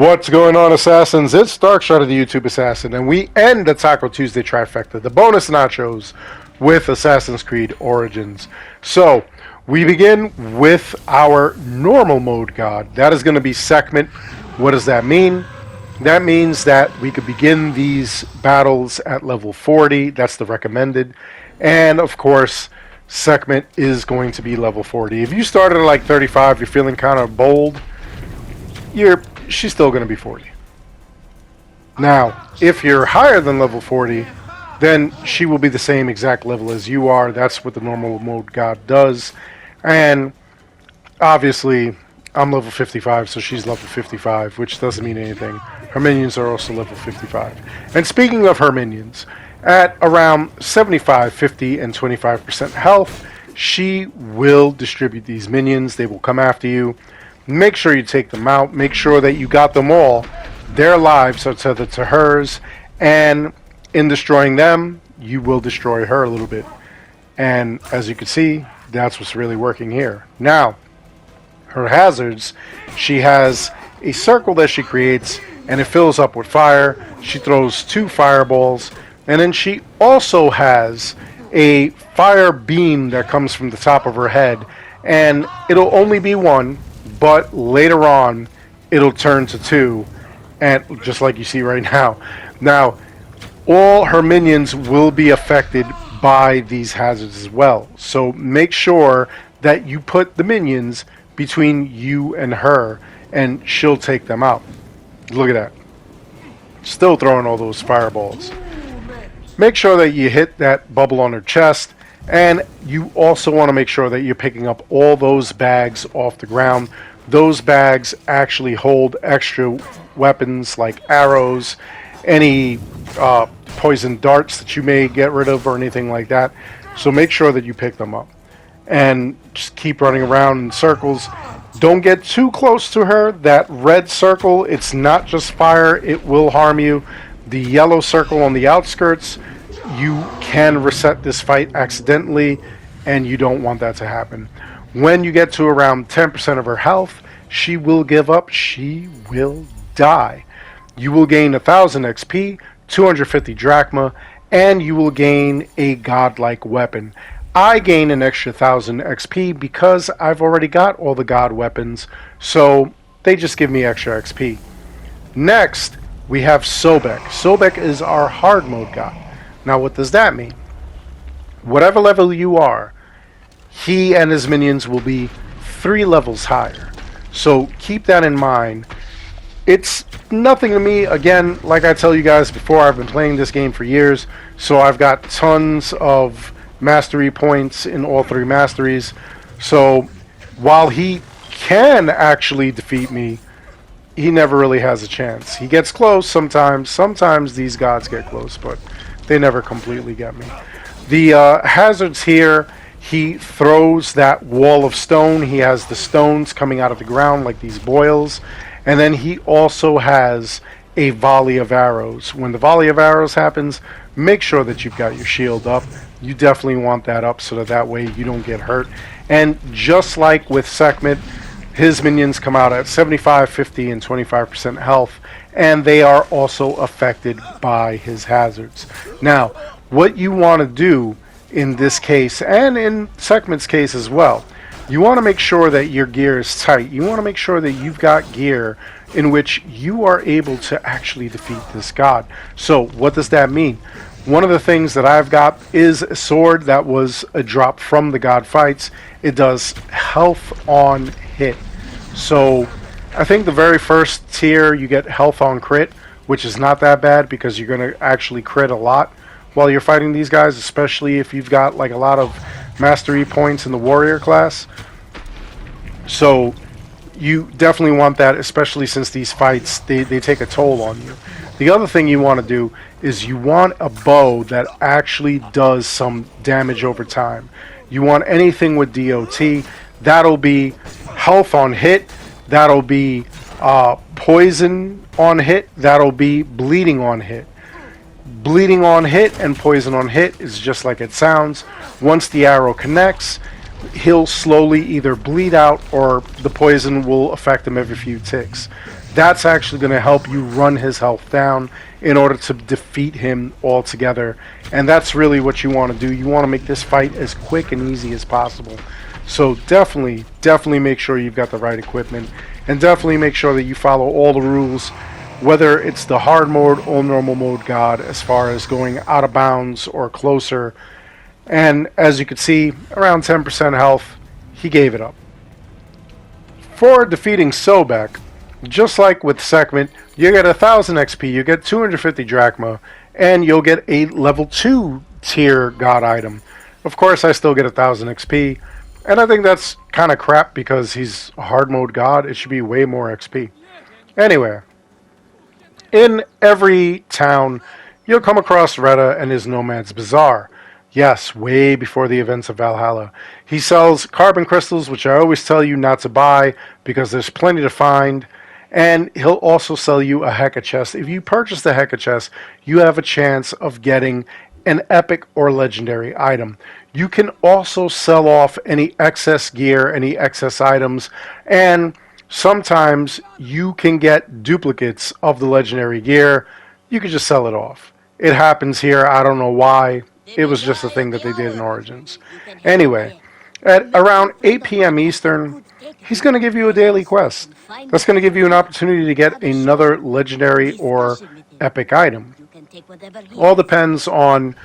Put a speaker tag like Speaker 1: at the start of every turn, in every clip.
Speaker 1: What's going on, Assassins? It's Darkshot of the YouTube Assassin, and we end the Taco Tuesday Trifecta, the bonus nachos, with Assassin's Creed Origins. So, we begin with our normal mode god. That is going to be Sekhmet. What does that mean? That means that we could begin these battles at level 40. That's the recommended. And, of course, Sekhmet is going to be level 40. If you started at like 35, you're feeling kind of bold, she's still going to be 40. Now, if you're higher than level 40, then she will be the same exact level as you are. That's what the normal mode god does. And obviously, I'm level 55, so she's level 55, which doesn't mean anything. Her minions are also level 55. And speaking of her minions, at around 75, 50, and 25% health, she will distribute these minions. They will come after you. Make sure you take them out. Make sure that you got them all. Their lives are tethered to hers. And in destroying them, you will destroy her a little bit. And as you can see, that's what's really working here. Now, her hazards, she has a circle that she creates, and it fills up with fire. She throws 2 fireballs. And then she also has a fire beam that comes from the top of her head. And it'll only be 1. But later on, it'll turn to 2, and just like you see right now. Now, all her minions will be affected by these hazards as well. So make sure that you put the minions between you and her, and she'll take them out. Look at that. Still throwing all those fireballs. Make sure that you hit that bubble on her chest. And you also want to make sure that you're picking up all those bags off the ground. Those bags actually hold extra weapons like arrows, any poison darts that you may get rid of or anything like that. So make sure that you pick them up. And just keep running around in circles. Don't get too close to her. That red circle, it's not just fire. It will harm you. The yellow circle on the outskirts, you can reset this fight accidentally, and you don't want that to happen. When you get to around 10% of her health, she will give up. She will die. You will gain 1,000 XP, 250 drachma, and you will gain a godlike weapon. I gain an extra 1,000 XP because I've already got all the god weapons, so they just give me extra XP. Next, we have Sobek. Sobek is our hard mode god. Now, what does that mean? Whatever level you are, he and his minions will be 3 levels higher. So keep that in mind. It's nothing to me. Again, like I tell you guys before, I've been playing this game for years, so I've got tons of mastery points in all 3 masteries. So while he can actually defeat me, he never really has a chance. He gets close sometimes. Sometimes these gods get close, but they never completely get me. The hazards here, he throws that wall of stone. He has the stones coming out of the ground like these boils. And then he also has a volley of arrows. When the volley of arrows happens, make sure that you've got your shield up. You definitely want that up so that way you don't get hurt. And just like with Sekhmet, his minions come out at 75, 50, and 25% health, and they are also affected by his hazards. Now, what you want to do in this case, and in Sekhmet's case as well, you want to make sure that your gear is tight. You want to make sure that you've got gear in which you are able to actually defeat this god. So, what does that mean? One of the things that I've got is a sword that was a drop from the god fights. It does health on hit. So I think the very first tier you get health on crit, which is not that bad because you're going to actually crit a lot while you're fighting these guys, especially if you've got like a lot of mastery points in the warrior class. So you definitely want that, especially since these fights, they take a toll on you. The other thing you want to do is you want a bow that actually does some damage over time. You want anything with DOT. That'll be health on hit. That'll be poison on hit. That'll be bleeding on hit. Bleeding on hit and poison on hit is just like it sounds. Once the arrow connects, he'll slowly either bleed out or the poison will affect him every few ticks. That's actually going to help you run his health down in order to defeat him altogether. And that's really what you want to do. You want to make this fight as quick and easy as possible. So definitely make sure you've got the right equipment, and definitely make sure that you follow all the rules, whether it's the hard mode or normal mode god, as far as going out of bounds or closer. And as you can see, around 10% health, he gave it up. For defeating Sobek, just like with Sekhmet, you get 1000 XP, you get 250 drachma, and you'll get a level 2 tier god item. Of course, I still get 1000 XP, and I think that's kind of crap because he's a hard mode god. It should be way more XP. Anyway, in every town, you'll come across Reda and his Nomad's Bazaar. Yes, way before the events of Valhalla. He sells carbon crystals, which I always tell you not to buy because there's plenty to find. And he'll also sell you a Heka chest. If you purchase the Heka chest, you have a chance of getting an epic or legendary item. You can also sell off any excess gear, any excess items, and sometimes you can get duplicates of the legendary gear. You can just sell it off. It happens here. I don't know why. It was just a thing that they did in Origins. Anyway, at around 8 p.m. Eastern, he's going to give you a daily quest. That's going to give you an opportunity to get another legendary or epic item. All depends on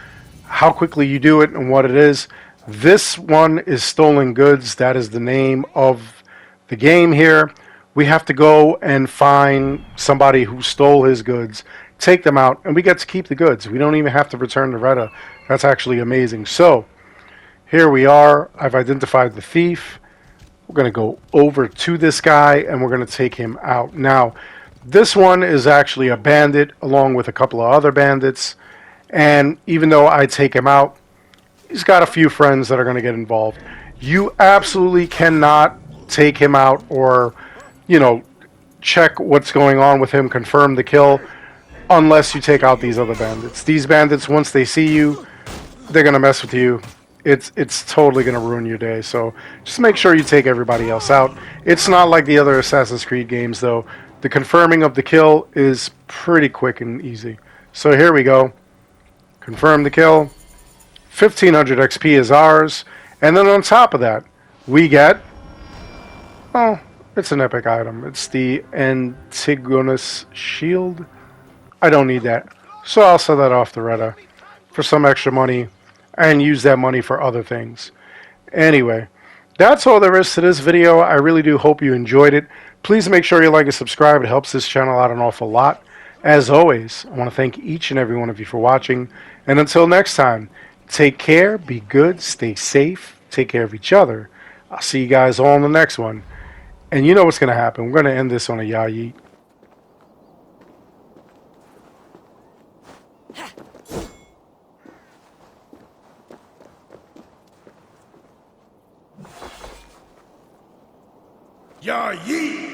Speaker 1: how quickly you do it and what it is. This one is Stolen Goods. That is the name of the game here. We have to go and find somebody who stole his goods, take them out, and we get to keep the goods. We don't even have to return to Reda. That's actually amazing. So, here we are. I've identified the thief. We're going to go over to this guy, and we're going to take him out. Now, this one is actually a bandit, along with a couple of other bandits. And even though I take him out, he's got a few friends that are going to get involved. You absolutely cannot take him out or, check what's going on with him, confirm the kill, unless you take out these other bandits. These bandits, once they see you, they're going to mess with you. It's totally going to ruin your day. So just make sure you take everybody else out. It's not like the other Assassin's Creed games, though. The confirming of the kill is pretty quick and easy. So here we go. Confirm the kill. 1500 XP is ours. And then on top of that, we get... Oh, it's an epic item. It's the Antigonus Shield. I don't need that. So I'll sell that off to Reda for some extra money and use that money for other things. Anyway, that's all there is to this video. I really do hope you enjoyed it. Please make sure you like and subscribe. It helps this channel out an awful lot. As always, I want to thank each and every one of you for watching. And until next time, take care, be good, stay safe, take care of each other. I'll see you guys all in the next one. And you know what's going to happen. We're going to end this on a ya yeet.
Speaker 2: Ya yeet!